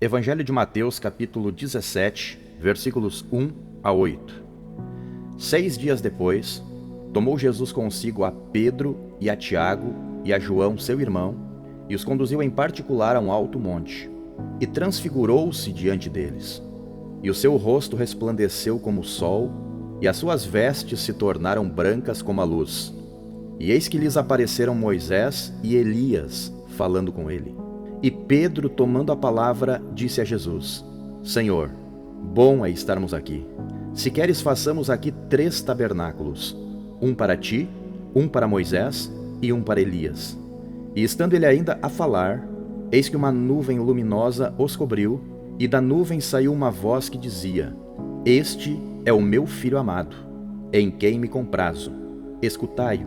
Evangelho de Mateus, capítulo 17, versículos 1 a 8. 6 dias depois, tomou Jesus consigo a Pedro e a Tiago e a João, seu irmão, e os conduziu em particular a um alto monte, e transfigurou-se diante deles. E o seu rosto resplandeceu como o sol, e as suas vestes se tornaram brancas como a luz. E eis que lhes apareceram Moisés e Elias, falando com ele. E Pedro, tomando a palavra, disse a Jesus: Senhor, bom é estarmos aqui. Se queres, façamos aqui 3 tabernáculos, um para ti, um para Moisés e um para Elias. E estando ele ainda a falar, eis que uma nuvem luminosa os cobriu, e da nuvem saiu uma voz que dizia: Este é o meu Filho amado, em quem me comprazo, escutai-o.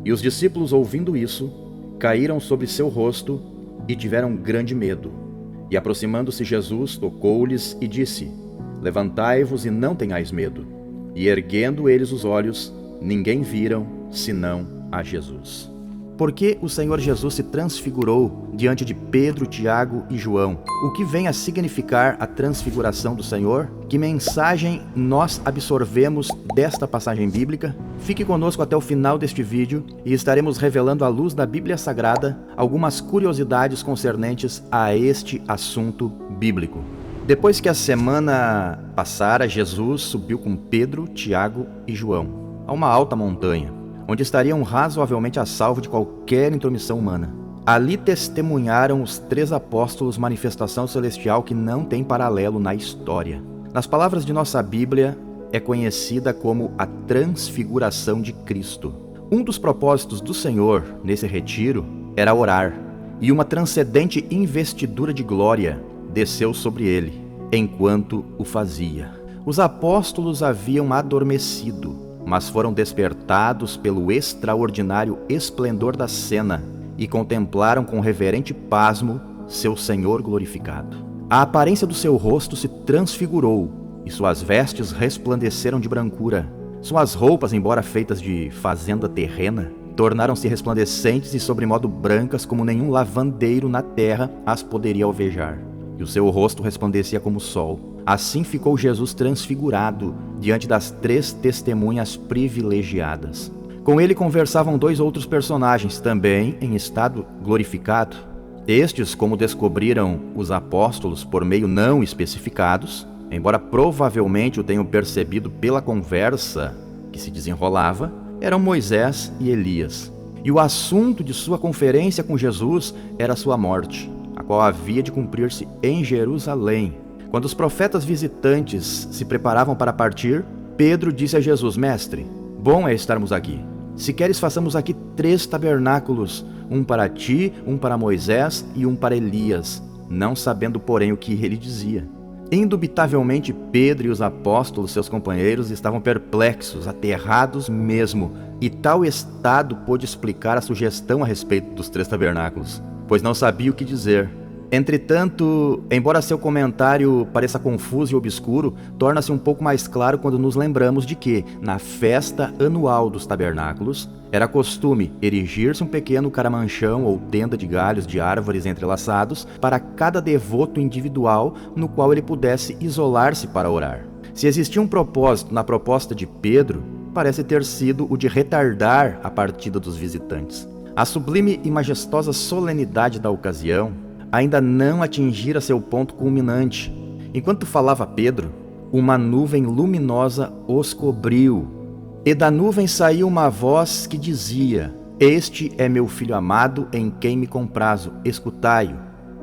E os discípulos, ouvindo isso, caíram sobre seu rosto e tiveram grande medo. E aproximando-se Jesus, tocou-lhes e disse: Levantai-vos e não tenhais medo. E erguendo eles os olhos, ninguém viram, senão a Jesus. Por que o Senhor Jesus se transfigurou diante de Pedro, Tiago e João? O que vem a significar a transfiguração do Senhor? Que mensagem nós absorvemos desta passagem bíblica? Fique conosco até o final deste vídeo e estaremos revelando à luz da Bíblia Sagrada algumas curiosidades concernentes a este assunto bíblico. Depois que a semana passara, Jesus subiu com Pedro, Tiago e João a uma alta montanha, onde estariam razoavelmente a salvo de qualquer intromissão humana. Ali testemunharam os 3 apóstolos manifestação celestial que não tem paralelo na história. Nas palavras de nossa Bíblia, é conhecida como a transfiguração de Cristo. Um dos propósitos do Senhor nesse retiro era orar, e uma transcendente investidura de glória desceu sobre ele, enquanto o fazia. Os apóstolos haviam adormecido, mas foram despertados pelo extraordinário esplendor da cena e contemplaram com reverente pasmo seu Senhor glorificado. A aparência do seu rosto se transfigurou e suas vestes resplandeceram de brancura. Suas roupas, embora feitas de fazenda terrena, tornaram-se resplandecentes e sobremodo brancas como nenhum lavandeiro na terra as poderia alvejar. E o seu rosto resplandecia como o sol. Assim ficou Jesus transfigurado diante das 3 testemunhas privilegiadas. Com ele conversavam 2 outros personagens, também em estado glorificado. Estes, como descobriram os apóstolos por meio não especificados, embora provavelmente o tenham percebido pela conversa que se desenrolava, eram Moisés e Elias. E o assunto de sua conferência com Jesus era sua morte, a qual havia de cumprir-se em Jerusalém. Quando os profetas visitantes se preparavam para partir, Pedro disse a Jesus: Mestre, bom é estarmos aqui. Se queres, façamos aqui 3 tabernáculos, um para ti, um para Moisés e um para Elias, não sabendo, porém, o que ele dizia. Indubitavelmente, Pedro e os apóstolos, seus companheiros, estavam perplexos, aterrados mesmo, e tal estado pôde explicar a sugestão a respeito dos 3 tabernáculos, pois não sabia o que dizer. Entretanto, embora seu comentário pareça confuso e obscuro, torna-se um pouco mais claro quando nos lembramos de que, na festa anual dos tabernáculos, era costume erigir-se um pequeno caramanchão ou tenda de galhos de árvores entrelaçados para cada devoto individual no qual ele pudesse isolar-se para orar. Se existia um propósito na proposta de Pedro, parece ter sido o de retardar a partida dos visitantes. A sublime e majestosa solenidade da ocasião ainda não atingira seu ponto culminante. Enquanto falava Pedro, uma nuvem luminosa os cobriu. E da nuvem saiu uma voz que dizia: Este é meu Filho amado, em quem me comprazo, escutai-o.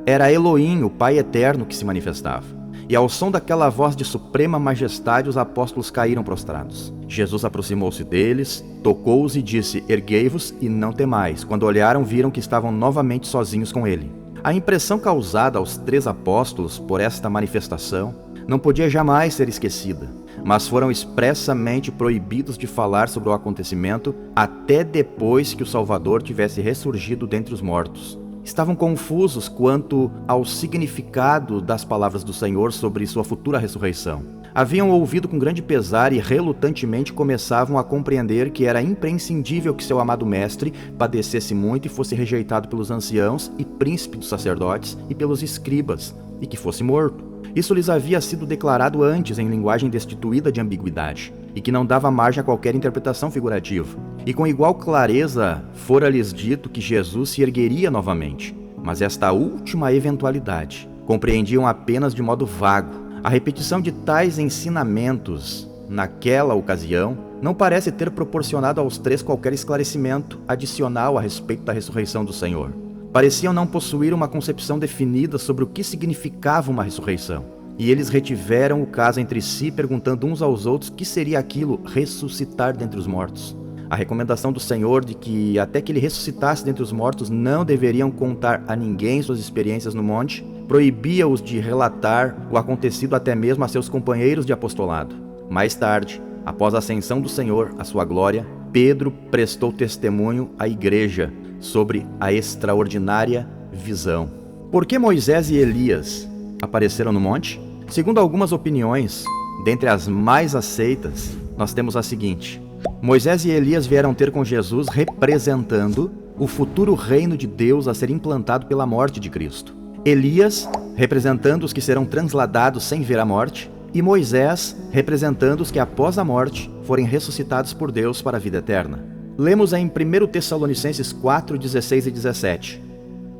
Era Elohim, o Pai eterno, que se manifestava. E ao som daquela voz de suprema majestade, os apóstolos caíram prostrados. Jesus aproximou-se deles, tocou-os e disse: Erguei-vos e não temais. Quando olharam, viram que estavam novamente sozinhos com ele. A impressão causada aos 3 apóstolos por esta manifestação não podia jamais ser esquecida, mas foram expressamente proibidos de falar sobre o acontecimento até depois que o Salvador tivesse ressurgido dentre os mortos. Estavam confusos quanto ao significado das palavras do Senhor sobre sua futura ressurreição. Haviam ouvido com grande pesar e relutantemente começavam a compreender que era imprescindível que seu amado mestre padecesse muito e fosse rejeitado pelos anciãos e príncipes dos sacerdotes e pelos escribas, e que fosse morto. Isso lhes havia sido declarado antes em linguagem destituída de ambiguidade, e que não dava margem a qualquer interpretação figurativa. E com igual clareza fora-lhes dito que Jesus se ergueria novamente. Mas esta última eventualidade compreendiam apenas de modo vago. A repetição de tais ensinamentos naquela ocasião não parece ter proporcionado aos três qualquer esclarecimento adicional a respeito da ressurreição do Senhor. Pareciam não possuir uma concepção definida sobre o que significava uma ressurreição. E eles retiveram o caso entre si, perguntando uns aos outros que seria aquilo ressuscitar dentre os mortos. A recomendação do Senhor de que até que ele ressuscitasse dentre os mortos não deveriam contar a ninguém suas experiências no monte, proibia-os de relatar o acontecido até mesmo a seus companheiros de apostolado. Mais tarde, após a ascensão do Senhor à sua glória, Pedro prestou testemunho à igreja sobre a extraordinária visão. Por que Moisés e Elias apareceram no monte? Segundo algumas opiniões, dentre as mais aceitas, nós temos a seguinte: Moisés e Elias vieram ter com Jesus representando o futuro reino de Deus a ser implantado pela morte de Cristo. Elias, representando os que serão transladados sem ver a morte, e Moisés, representando os que após a morte forem ressuscitados por Deus para a vida eterna. Lemos em 1 Tessalonicenses 4, 16 e 17.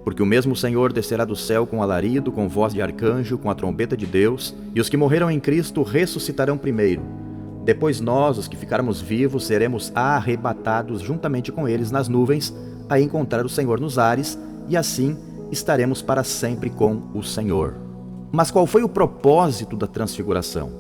Porque o mesmo Senhor descerá do céu com alarido, com voz de arcanjo, com a trombeta de Deus, e os que morreram em Cristo ressuscitarão primeiro. Depois nós, os que ficarmos vivos, seremos arrebatados juntamente com eles nas nuvens, a encontrar o Senhor nos ares, e assim estaremos para sempre com o Senhor. Mas qual foi o propósito da transfiguração?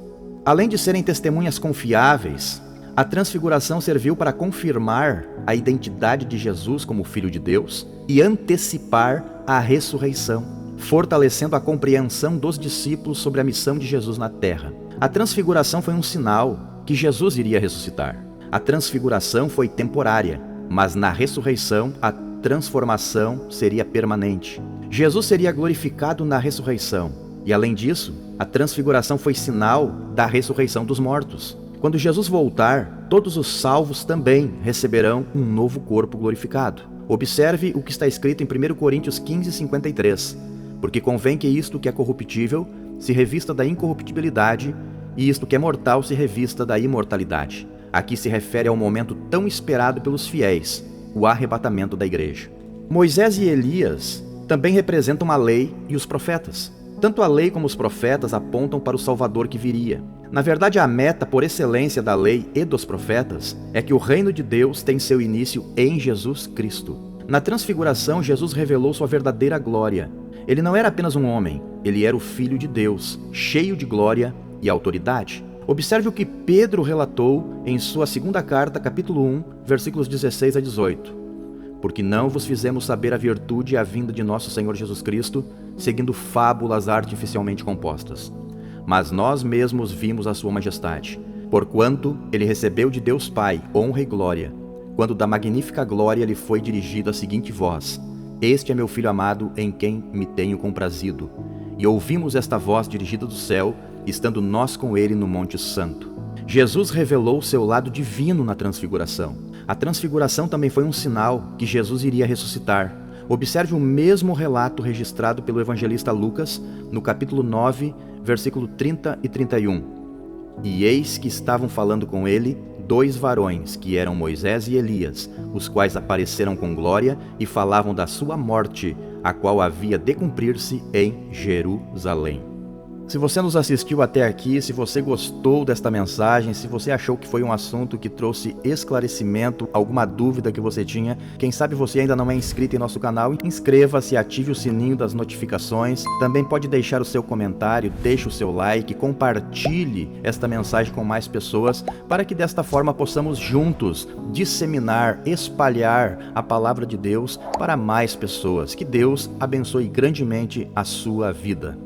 Além de serem testemunhas confiáveis, a transfiguração serviu para confirmar a identidade de Jesus como Filho de Deus e antecipar a ressurreição, fortalecendo a compreensão dos discípulos sobre a missão de Jesus na terra. A transfiguração foi um sinal que Jesus iria ressuscitar. A transfiguração foi temporária, mas na ressurreição a transformação seria permanente. Jesus seria glorificado na ressurreição. E além disso, a transfiguração foi sinal da ressurreição dos mortos. Quando Jesus voltar, todos os salvos também receberão um novo corpo glorificado. Observe o que está escrito em 1 Coríntios 15, 53. Porque convém que isto que é corruptível se revista da incorruptibilidade, e isto que é mortal se revista da imortalidade. Aqui se refere ao momento tão esperado pelos fiéis, o arrebatamento da igreja. Moisés e Elias também representam a lei e os profetas. Tanto a lei como os profetas apontam para o Salvador que viria. Na verdade, a meta por excelência da lei e dos profetas é que o reino de Deus tem seu início em Jesus Cristo. Na transfiguração, Jesus revelou sua verdadeira glória. Ele não era apenas um homem, ele era o Filho de Deus, cheio de glória e autoridade. Observe o que Pedro relatou em sua segunda carta, capítulo 1, versículos 16 a 18. Porque não vos fizemos saber a virtude e a vinda de nosso Senhor Jesus Cristo, seguindo fábulas artificialmente compostas. Mas nós mesmos vimos a sua majestade, porquanto ele recebeu de Deus Pai honra e glória, quando da magnífica glória lhe foi dirigida a seguinte voz: Este é meu Filho amado, em quem me tenho comprazido. E ouvimos esta voz dirigida do céu, estando nós com ele no Monte Santo. Jesus revelou seu lado divino na transfiguração. A transfiguração também foi um sinal que Jesus iria ressuscitar. Observe o mesmo relato registrado pelo evangelista Lucas, no capítulo 9, versículo 30 e 31. E eis que estavam falando com ele 2 varões, que eram Moisés e Elias, os quais apareceram com glória e falavam da sua morte, a qual havia de cumprir-se em Jerusalém. Se você nos assistiu até aqui, se você gostou desta mensagem, se você achou que foi um assunto que trouxe esclarecimento, alguma dúvida que você tinha, quem sabe você ainda não é inscrito em nosso canal, inscreva-se, ative o sininho das notificações, também pode deixar o seu comentário, deixe o seu like, compartilhe esta mensagem com mais pessoas, para que desta forma possamos juntos disseminar, espalhar a palavra de Deus para mais pessoas. Que Deus abençoe grandemente a sua vida.